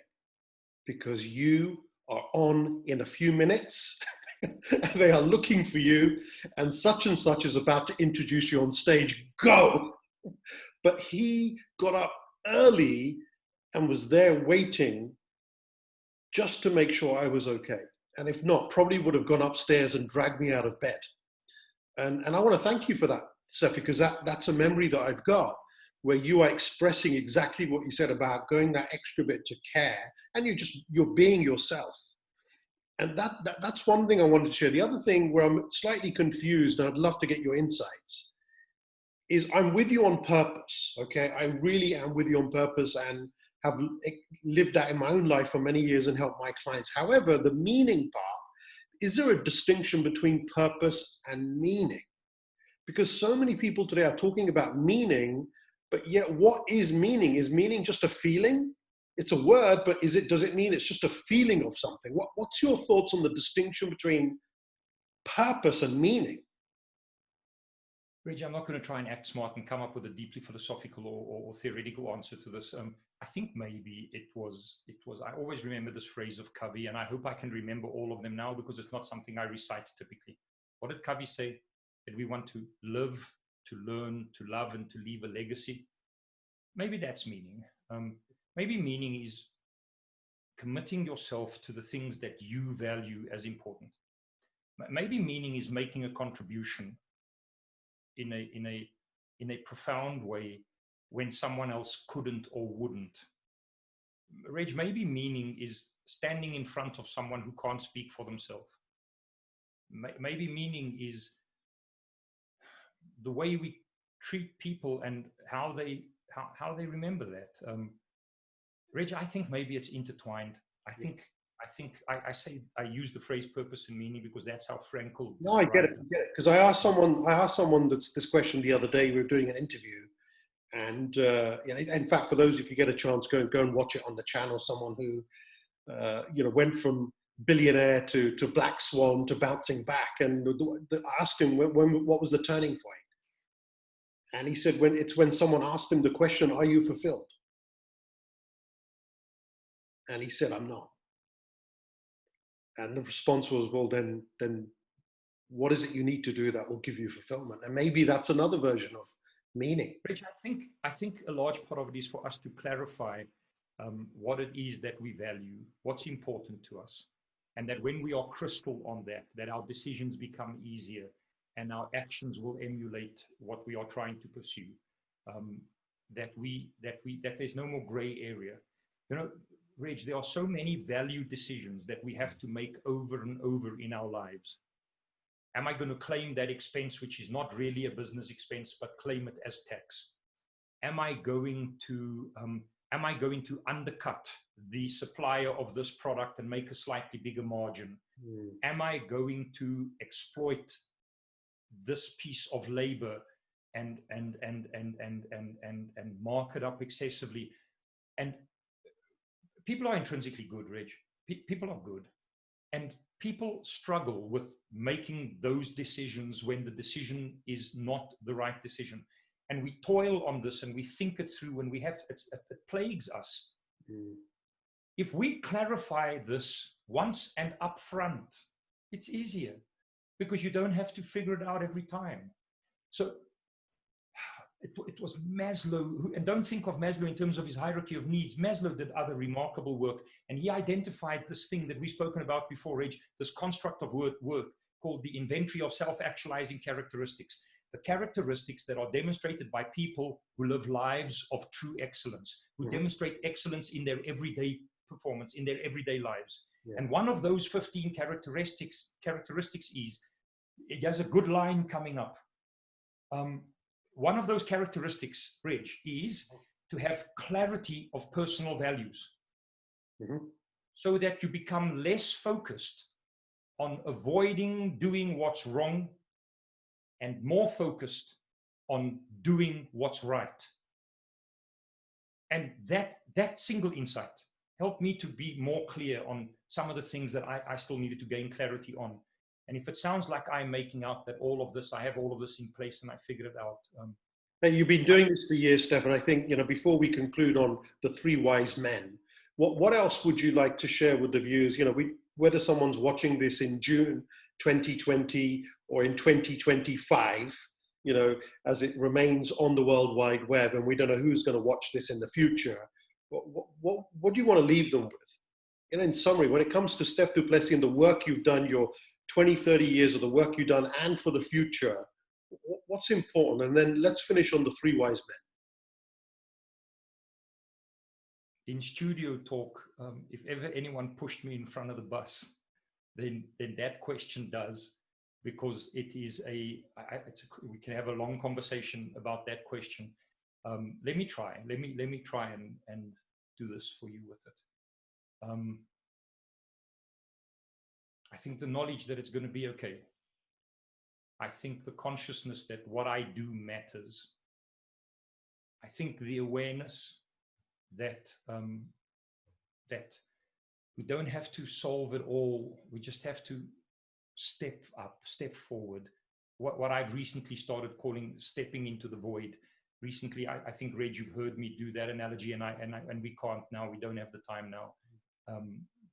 Because you are on in a few minutes. They are looking for you, and such is about to introduce you on stage. Go!" But he got up early and was there waiting just to make sure I was okay. And if not, probably would have gone upstairs and dragged me out of bed. And I want to thank you for that, Stef, because that's a memory that I've got, where you are expressing exactly what you said about going that extra bit to care, and you're being yourself. And that's one thing I wanted to share. The other thing where I'm slightly confused, and I'd love to get your insights, is I'm with you on purpose, okay? I really am with you on purpose and have lived that in my own life for many years and helped my clients. However, the meaning part, is there a distinction between purpose and meaning? Because so many people today are talking about meaning, but yet what is meaning? Is meaning just a feeling? It's a word, but does it mean it's just a feeling of something? What's your thoughts on the distinction between purpose and meaning? Reggie, I'm not going to try and act smart and come up with a deeply philosophical or theoretical answer to this. I think maybe it was, I always remember this phrase of Covey, and I hope I can remember all of them now because it's not something I recite typically. What did Covey say? That we want to live, to learn, to love, and to leave a legacy. Maybe that's meaning. Maybe meaning is committing yourself to the things that you value as important. Maybe meaning is making a contribution in a profound way when someone else couldn't or wouldn't. Reg, maybe meaning is standing in front of someone who can't speak for themselves. Maybe meaning is the way we treat people and how they remember that. Reg, I think maybe it's intertwined. I use the phrase purpose and meaning because that's how Frankl. No, I get it. Because I asked someone this question the other day. We were doing an interview, and in fact, for those, if you get a chance, go and watch it on the channel. Someone who went from billionaire to black swan to bouncing back, and I asked him what was the turning point, and he said when someone asked him the question, "Are you fulfilled?" And he said, "I'm not." And the response was, "Well, then what is it you need to do that will give you fulfillment?" And maybe that's another version of meaning. Rich, I think a large part of it is for us to clarify what it is that we value, what's important to us, and that when we are crystal on that our decisions become easier and our actions will emulate what we are trying to pursue. That there's no more gray area. Reg, there are so many value decisions that we have to make over and over in our lives. Am I going to claim that expense, which is not really a business expense, but claim it as tax? Am I going to undercut the supplier of this product and make a slightly bigger margin? Am I going to exploit this piece of labor and mark it up excessively? And people are intrinsically good, Reg. People are good. And people struggle with making those decisions when the decision is not the right decision. And we toil on this and we think it through and it plagues us. If we clarify this once and upfront, it's easier because you don't have to figure it out every time. So it was Maslow, and don't think of Maslow in terms of his hierarchy of needs. Maslow did other remarkable work, and he identified this thing that we've spoken about before, Reg, this construct of work called the inventory of self-actualizing characteristics. The characteristics that are demonstrated by people who live lives of true excellence, who demonstrate excellence in their everyday performance, in their everyday lives. Yeah. And one of those 15 characteristics is, it has a good line coming up. One of those characteristics, Reg, is to have clarity of personal values so that you become less focused on avoiding doing what's wrong and more focused on doing what's right. And that single insight helped me to be more clear on some of the things that I still needed to gain clarity on. And if it sounds like I'm making out that I have all of this in place and I figured it out. Hey, you've been doing this for years, Stefan. I think, before we conclude on the three wise men, what else would you like to share with the viewers? Whether someone's watching this in June 2020 or in 2025, as it remains on the World Wide Web, and we don't know who's going to watch this in the future, what do you want to leave them with? In summary, when it comes to Stef du Plessis and the work you've done, your 20, 30 years of the work you've done, and for the future, what's important? And then let's finish on the three wise men. In studio talk, if ever anyone pushed me in front of the bus, then that question does, because it is we can have a long conversation about that question. Let me try and do this for you with it. I think the knowledge that it's going to be okay. I think the consciousness that what I do matters. I think the awareness that that we don't have to solve it all. We just have to step up, step forward. What I've recently started calling stepping into the void. Recently, I think, Reg, you've heard me do that analogy, and we can't now. We don't have the time now.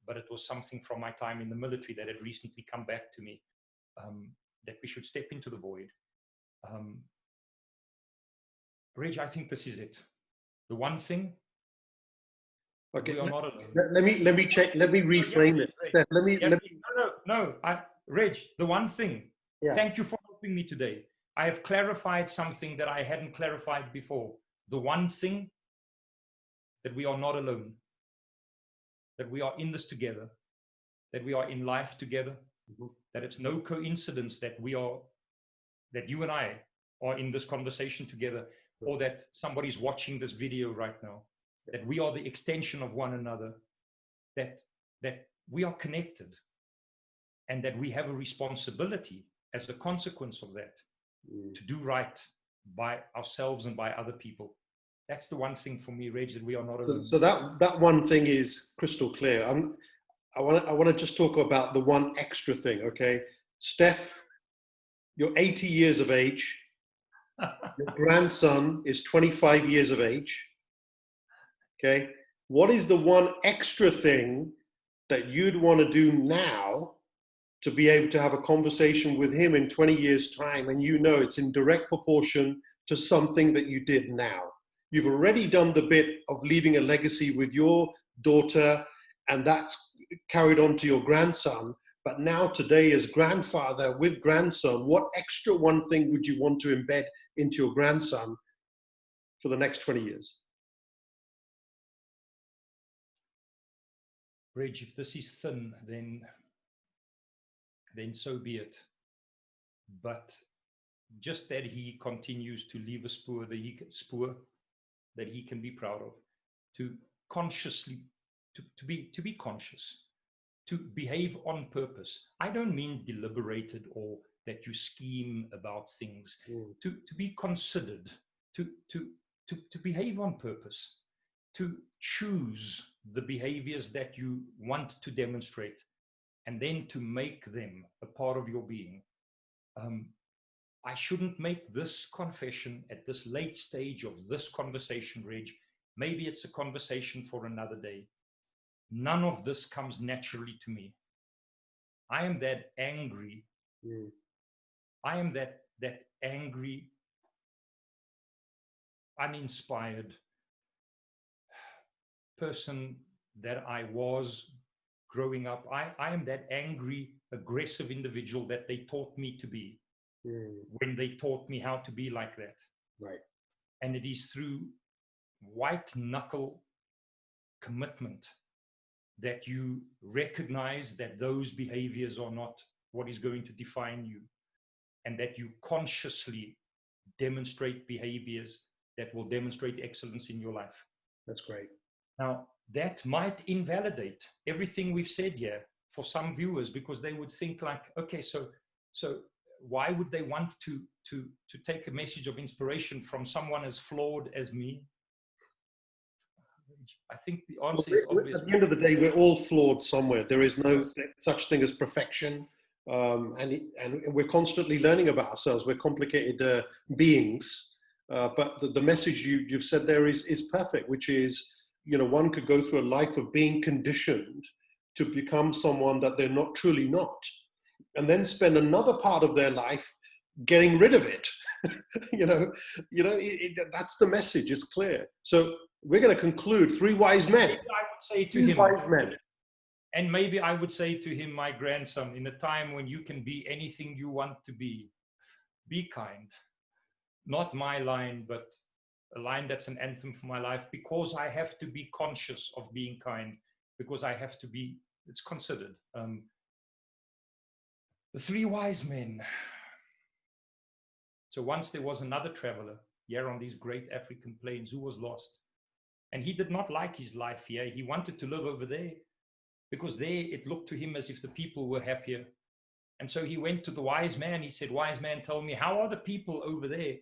But it was something from my time in the military that had recently come back to me, that we should step into the void. Reg, I think this is it. The one thing. Okay. We are not alone. Let me check. Let me reframe it. Stef, let me. No. Reg, the one thing. Yeah. Thank you for helping me today. I have clarified something that I hadn't clarified before. The one thing, that we are not alone, that we are in this together, that we are in life together, that it's no coincidence that you and I are in this conversation together, or that somebody's watching this video right now, that we are the extension of one another, that we are connected, and that we have a responsibility as a consequence of that to do right by ourselves and by other people. That's the one thing for me, Reg, that we are not alone. So that one thing is crystal clear. I want to just talk about the one extra thing, okay? Stef, you're 80 years of age. Your grandson is 25 years of age. Okay. What is the one extra thing that you'd want to do now to be able to have a conversation with him in 20 years' time, and you know it's in direct proportion to something that you did now? You've already done the bit of leaving a legacy with your daughter, and that's carried on to your grandson. But now today, as grandfather with grandson, what extra one thing would you want to embed into your grandson for the next 20 years? Reg, if this is thin, then so be it. But just that he continues to leave a spoor that he can be proud of, to consciously, to be conscious, to behave on purpose. I don't mean deliberated or that you scheme about things, to be considered, to behave on purpose, to choose the behaviors that you want to demonstrate, and then to make them a part of your being. I shouldn't make this confession at this late stage of this conversation, Reg. Maybe it's a conversation for another day. None of this comes naturally to me. I am that angry. I am that angry, uninspired person that I was growing up. I am that angry, aggressive individual that they taught me to be when they taught me how to be like that. Right. And it is through white knuckle commitment that you recognize that those behaviors are not what is going to define you, and that you consciously demonstrate behaviors that will demonstrate excellence in your life. That's great. Now, that might invalidate everything we've said here for some viewers, because they would think like, okay, so why would they want to take a message of inspiration from someone as flawed as me? I think the answer is obvious. At the end of the day, we're all flawed somewhere. There is no such thing as perfection. And we're constantly learning about ourselves. We're complicated beings. But the message you've said there is perfect, which is, one could go through a life of being conditioned to become someone that they're not truly not, and then spend another part of their life getting rid of it. That's the message. It's clear. So we're going to conclude. Three wise men. I would say to three him, wise men. And maybe I would say to him, my grandson, in a time when you can be anything you want to be kind. Not my line, but a line that's an anthem for my life, because I have to be conscious of being kind, because I have to be, it's considered. The three wise men. So once there was another traveler here on these great African plains who was lost. And he did not like his life here. He wanted to live over there because there it looked to him as if the people were happier. And so he went to the wise man. He said, wise man, tell me, how are the people over there?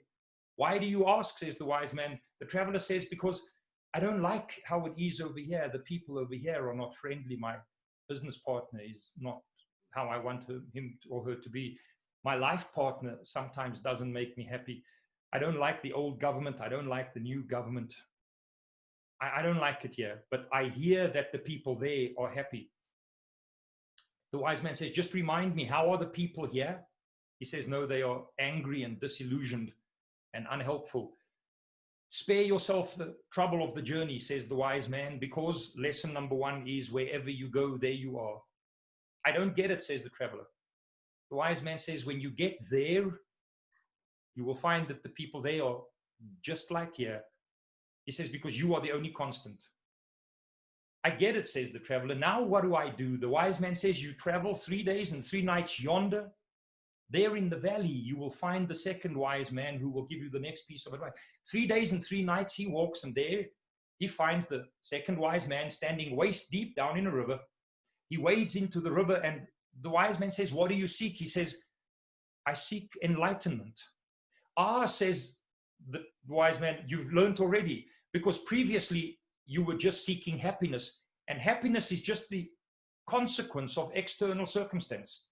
Why do you ask, says the wise man. The traveler says, because I don't like how it is over here. The people over here are not friendly. My business partner is not how I want him or her to be. My life partner sometimes doesn't make me happy. I don't like the old government. I don't like the new government. I don't like it here, but I hear that the people there are happy. The wise man says, just remind me, how are the people here? He says, no, they are angry and disillusioned and unhelpful. Spare yourself the trouble of the journey, says the wise man, because lesson number one is wherever you go, there you are. I don't get it, says the traveler. The wise man says, when you get there, you will find that the people there are just like here. He says, because you are the only constant. I get it, says the traveler. Now what do I do? The wise man says, you travel 3 days and 3 nights yonder. There in the valley, you will find the second wise man who will give you the next piece of advice. 3 days and 3 nights he walks, and there he finds the second wise man standing waist deep down in a river. He wades into the river, and the wise man says, what do you seek? He says, I seek enlightenment. Ah, says the wise man, you've learned already, because previously you were just seeking happiness, and happiness is just the consequence of external circumstance.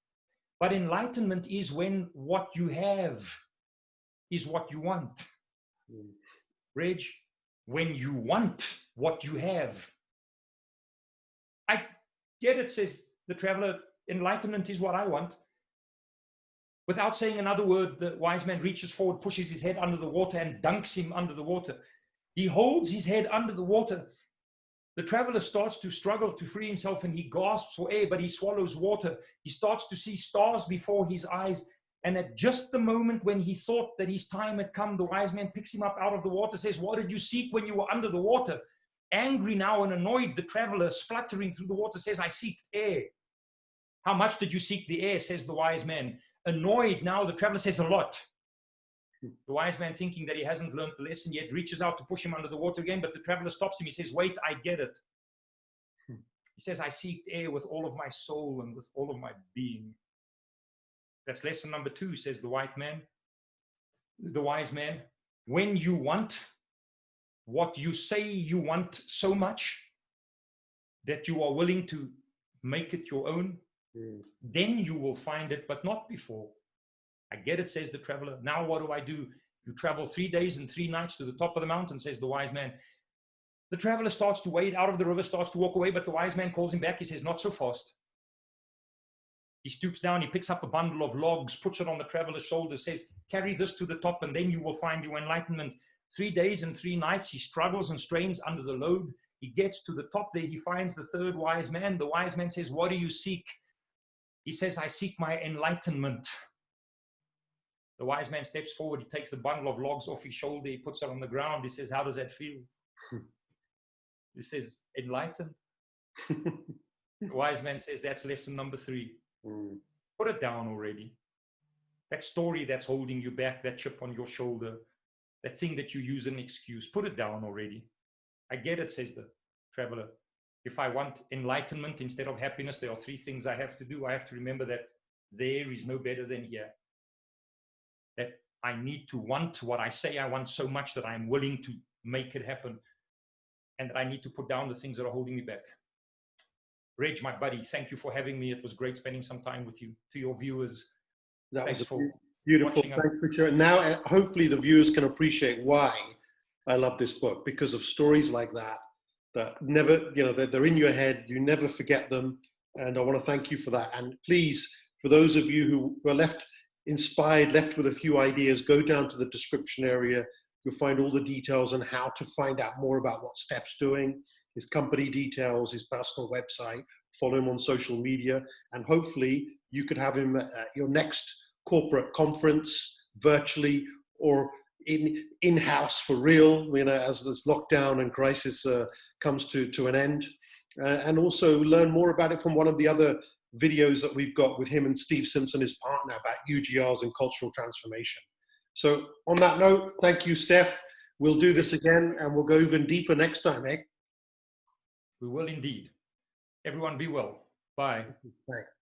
But enlightenment is when what you have is what you want. Reg, when you want what you have. I get it, says the traveler, enlightenment is what I want. Without saying another word, the wise man reaches forward, pushes his head under the water and dunks him under the water. He holds his head under the water. The traveler starts to struggle to free himself, and he gasps for air, but he swallows water. He starts to see stars before his eyes. And at just the moment when he thought that his time had come, the wise man picks him up out of the water, says, what did you seek when you were under the water? Angry now and annoyed, the traveler, spluttering through the water, says, I seek air. How much did you seek the air, says the wise man. Annoyed now, the traveler says, a lot. The wise man, thinking that he hasn't learned the lesson yet, reaches out to push him under the water again, but the traveler stops him. He says, wait, I get it. He says, I seek air with all of my soul and with all of my being. That's lesson number 2, says the wise man. When you want what you say you want so much that you are willing to make it your own, then you will find it, but not before. I get it, says the traveler. Now what do? You travel 3 days and 3 nights to the top of the mountain, says the wise man. The traveler starts to wade out of the river, starts to walk away, but the wise man calls him back. He says, not so fast. He stoops down, he picks up a bundle of logs, puts it on the traveler's shoulder, says, carry this to the top, and then you will find your enlightenment. 3 days and 3 nights, he struggles and strains under the load. He gets to the top there, he finds the third wise man. The wise man says, what do you seek? He says, I seek my enlightenment. The wise man steps forward, he takes the bundle of logs off his shoulder, he puts it on the ground. He says, how does that feel? He says, enlightened. The wise man says, that's lesson number 3. Put it down already. That story that's holding you back, that chip on your shoulder, that thing that you use as an excuse, put it down already. I get it, says the traveler. If I want enlightenment instead of happiness, there are 3 things I have to do. I have to remember that there is no better than here. That I need to want what I say I want so much that I'm willing to make it happen. And that I need to put down the things that are holding me back. Reg, my buddy, thank you for having me. It was great spending some time with you. To your viewers, that thanks was for beautiful. Thanks for sharing. Now, hopefully the viewers can appreciate why I love this book, because of stories like that, that never, they're in your head. You never forget them. And I want to thank you for that. And please, for those of you who were left inspired, left with a few ideas, go down to the description area. You'll find all the details on how to find out more about what Stef's doing, his company details, his personal website, follow him on social media, and hopefully you could have him at your next corporate conference, virtually or in-house for real, as this lockdown and crisis comes to an end. And also learn more about it from one of the other videos that we've got with him and Steve Simpson, his partner, about UGRs and cultural transformation. So on that note, thank you, Stef. We'll do this again and we'll go even deeper next time, eh? We will indeed. Everyone be well. Bye. Bye.